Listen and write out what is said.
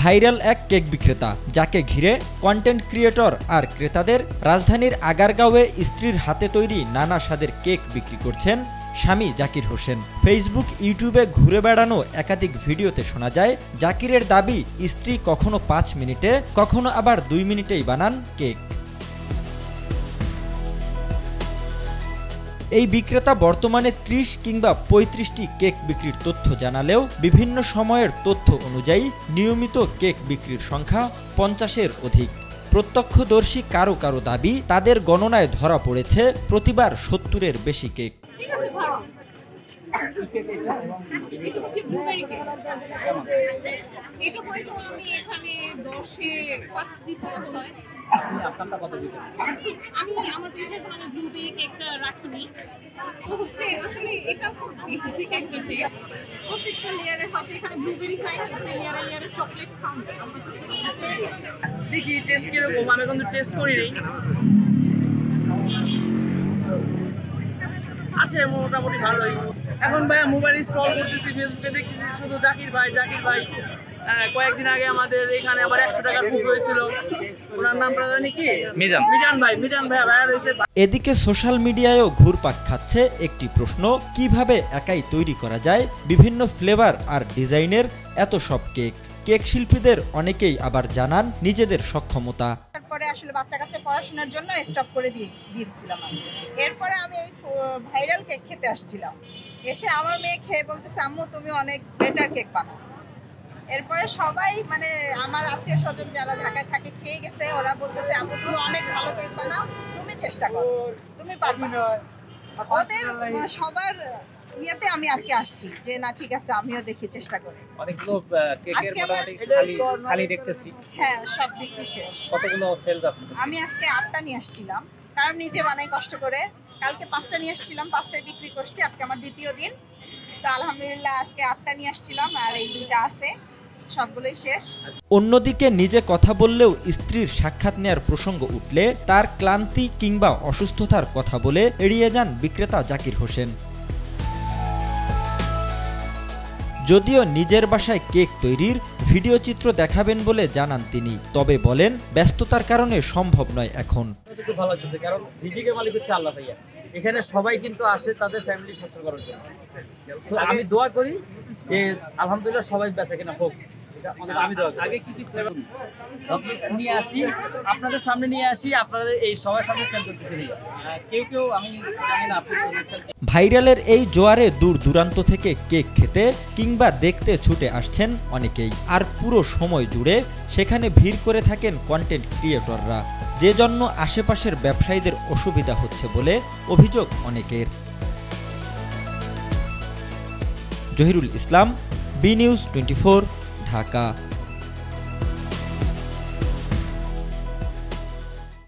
Viral এক cake বিক্রেতা, যাকে ঘিরে কন্টেন্ট ক্রিয়েটর আর ক্রেতাদের। রাজধানীর আগারগাঁওয়ে স্ত্রীর হাতে তৈরি নানা স্বাদের কেক বিক্রি করছেন স্বামী জাকির হোসেন। ফেসবুক, ইউটিউবে ঘুরে বেড়ানো একাধিক ভিডিওতে শোনা যায় জাকিরের দাবি স্ত্রী কখনো 5 মিনিটে, কখনো আবার 2 মিনিটেই বানান কেক। এই বিক্রেতা বর্তমানে 30 কিংবা 35টি কেক বিক্রির তথ্য জানালেও বিভিন্ন সময়ের তথ্য অনুযায়ী নিয়মিত কেক বিক্রির সংখ্যা 50-এর অধিক। প্রত্যক্ষদর্শী কারো কারো দাবি তাদের গণনায় ধরা পড়েছে প্রতিবার 70-এর বেশি কেক। আমি আমার পেজে কোনো ব্লুবেরি কেকটা রাখিনি, তো হচ্ছে আসলে এটা খুব ইজি কেক কিনতে। প্রত্যেকটা লেয়ারে হয়তো এখানে ব্লুবেরি খাই, লেয়ারে লেয়ারে চকলেট খাওয়া। দেখি টেস্ট কিরকম, আমি কিন্তু টেস্ট করিনি। আছে মোটামুটি ভালোই। এখন ভাই মোবাইল স্ক্রল করতেছি, ফেসবুকে দেখতেছি শুধু জাকির ভাই। কয়েকদিন আগে আমাদের এখানে আবার 100 টাকার বুক হয়েছিল, ওনার নামটা জানি কি, মিজান ভাই ভাইরাল হয়েছে। এদিকে সোশ্যাল মিডিয়ায়ও ঘুরপাক খাচ্ছে একটি প্রশ্ন, কিভাবে একাই তৈরি করা যায় বিভিন্ন ফ্লেভার আর ডিজাইনের এত সব কেক। কেক শিল্পীদের অনেকেই আবার জানান নিজেদের সক্ষমতা। তারপরে আসলে বাচ্চা পড়াশোনার জন্য স্টপ করে দিয়েছিলাম। এরপরে আমি এই ভাইরাল কেক খেতে আসছিলাম, এসে আমার মেয়ে খেয়ে বলতেছে, আম্মু তুমি অনেক বেটার কেক বানাও। এরপরে সবাই মানে আমার আত্মীয় স্বজন যারা ঢাকায় থাকে খেয়ে গেছে, ওরা বলতেছে, আম্মু তুমি অনেক ভালো কেক বানাও, তুমি চেষ্টা করো, তুমি পারবে। ওদের সবার ইয়েতে আমি আর কি আসছি যে না ঠিক আছে, আমিও দেখি চেষ্টা করি। অনেকগুলো কেকের মোটামুটি খালি দেখতেছি। হ্যাঁ, সব বিক্রি শেষ। কতগুলো সেল যাচ্ছে? আমি আজকে 8টা নিয়ে আসছিলাম, কারণ নিজে বানাই কষ্ট করে। কালকে 5টা নিয়ে আসছিলাম, 5টায় বিক্রি করছি। আজকে আমার দ্বিতীয় দিন, তো আলহামদুলিল্লাহ আজকে 8টা নিয়ে আসছিলাম, আর এই 2টা আছে, সবগুলোই শেষ। অন্যদিকে নিজে কথা বললেও স্ত্রীর সাক্ষাৎ নেয়ার প্রসঙ্গ উঠলে তার ক্লান্তি কিংবা অসুস্থতার কথা বলে এড়িয়ে যান বিক্রেতা জাকির হোসেন। যদিও নিজের বাসায় কেক তৈরির ভিডিও চিত্র দেখাবেন বলে জানান তিনি, তবে বলেন ব্যস্ততার কারণে সম্ভব নয় এখন। খুব ভালো লাগতেছে, কারণ রিজিকের মালিক হচ্ছে আল্লাহ ভাইয়া। এখানে সবাই কিন্তু আসে তাদের ফ্যামিলি সচ্ছল করার জন্য। আমি দোয়া করি যে আলহামদুলিল্লাহ সবাই বেচাকেনা হোক। আমি দোয়া করি। আগে কি নিয়ে আসি, আপনাদের সামনে নিয়ে আসি, আপনাদের এই সবার সামনে সেল করতেছি। কেউ আমি জানি না আপনি শুনেছেন। ভাইরালের এই জোয়ারে দূর দূরান্ত থেকে কেক খেতে কিংবা দেখতে ছুটে আসছেন অনেকেই, আর পুরো সময় জুড়ে সেখানে ভিড় করে থাকেন কন্টেন্ট ক্রিয়েটররা, যে জন্য আশেপাশের ব্যবসায়ীদের অসুবিধা হচ্ছে বলে অভিযোগ অনেকের। জহিরুল ইসলাম, বি নিউজ 24, ঢাকা।